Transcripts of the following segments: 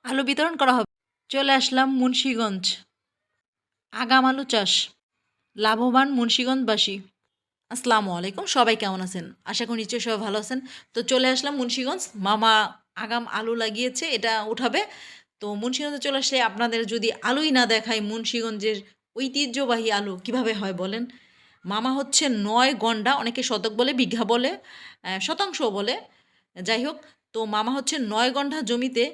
আলু বিতরণ করা হবে। চলে আসলাম মুন্সিগঞ্জ। আগাম আলু চাষ, লাভবান মুন্সিগঞ্জবাসী। আসসালামু আলাইকুম, সবাই কেমন আছেন? আশা করি নিশ্চয়ই সবাই ভালো আছেন। তো চলে আসলাম মুন্সিগঞ্জ, মামা আগাম আলু লাগিয়েছে, এটা উঠাবে। তো মুন্সিগঞ্জে চলে আসলে আপনাদের যদি আলুই না দেখায়, মুন্সিগঞ্জের ঐতিহ্যবাহী আলু কিভাবে হয় বলেন? মামা হচ্ছে 9 গন্ডা, অনেকে শতক বলে, বিঘা বলে, শতাংশও বলে। যাই হোক, তো মামা হচ্ছে 9 গন্ডা জমিতে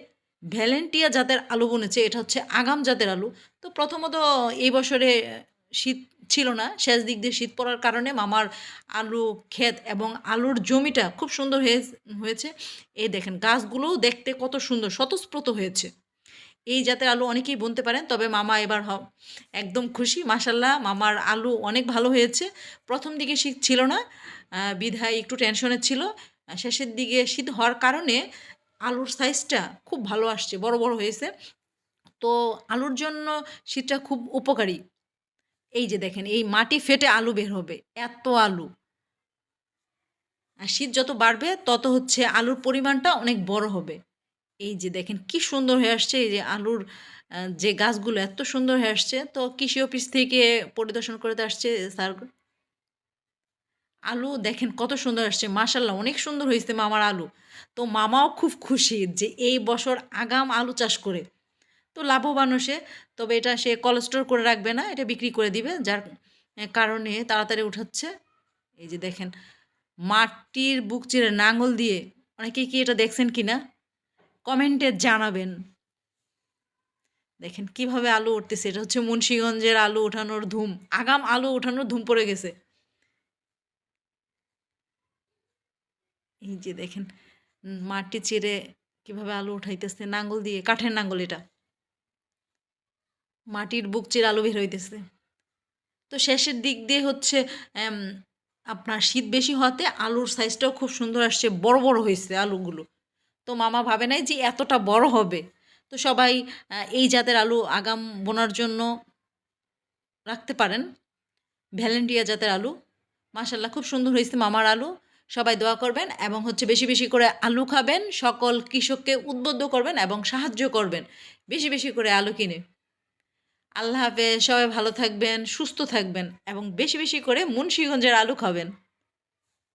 ভ্যালেন্টিয়া জাতের আলু বুনেছে। এটা হচ্ছে আগাম জাতের আলু। তো প্রথমত এই বছরে শীত ছিল না, শেষ দিক দিয়ে শীত পড়ার কারণে মামার আলু ক্ষেত এবং আলুর জমিটা খুব সুন্দর হয়েছে। এই দেখেন গাছগুলোও দেখতে কত সুন্দর স্বতঃস্ফূর্ত হয়েছে। এই জাতের আলু অনেকেই বুনতে পারেন, তবে মামা এবার একদম খুশি। মাশাল্লাহ, মামার আলু অনেক ভালো হয়েছে। প্রথম দিকে শীত ছিল না, বিধায় একটু টেনশনে ছিল। শেষের দিকে শীত হওয়ার কারণে আলুর সাইজটা খুব ভালো আসছে, বড় বড় হয়েছে। তো আলুর জন্য শীতটা খুব উপকারী। এই যে দেখেন, এই মাটি ফেটে আলু বের হবে, এত আলু। আর শীত যত বাড়বে তত হচ্ছে আলুর পরিমাণটা অনেক বড় হবে। এই যে দেখেন কি সুন্দর হয়ে আসছে, এই যে আলুর যে গাছগুলো এত সুন্দর হয়ে আসছে। তো কৃষি অফিস থেকে পরিদর্শন করতে আসছে স্যার। আলু দেখেন কত সুন্দর আসছে, মাশাল্লাহ অনেক সুন্দর হয়েছে মামার আলু। তো মামাও খুব খুশি যে এই বছর আগাম আলু চাষ করে তো লাভবানও সে। তবে এটা সে কোল্ড স্টোর করে রাখবে না, এটা বিক্রি করে দিবে, যার কারণে তাড়াতাড়ি উঠাচ্ছে। এই যে দেখেন মাটির বুক চিরে নাঙল দিয়ে, অনেকে কি এটা দেখছেন কি না কমেন্টে জানাবেন। দেখেন কিভাবে আলু উঠতেছে, এটা হচ্ছে মুন্সিগঞ্জের আলু ওঠানোর ধুম, আগাম আলু ওঠানোর ধুম পড়ে গেছে। এই যে দেখেন মাটি চিরে কিভাবে আলু উঠাইতেছে নাঙ্গল দিয়ে, কাঠের নাঙ্গল এটা। মাটির বুক চিরে আলু বের হইতেছে। তো শেষের দিক দিয়ে হচ্ছে এম, আপনার শীত বেশি হওয়াতে আলুর সাইজটাও খুব সুন্দর আসছে, বড় বড় হয়েছে আলুগুলো। তো মামা ভাবে নাই যে এতটা বড় হবে। তো সবাই এই জাতের আলু আগাম বোনার জন্য রাখতে পারেন, ভ্যালেন্টিয়া জাতের আলু। মাশাল্লাহ খুব সুন্দর হয়েছে মামার আলু। সবাই দোয়া করবেন এবং হচ্ছে বেশি বেশি করে আলু খাবেন, সকল কৃষককে উদ্বুদ্ধ করবেন এবং সাহায্য করবেন বেশি বেশি করে আলু কিনে। আল্লাহ হাফেজ, সবাই ভালো থাকবেন, সুস্থ থাকবেন এবং বেশি বেশি করে মুন্সিগঞ্জের আলু খাবেন।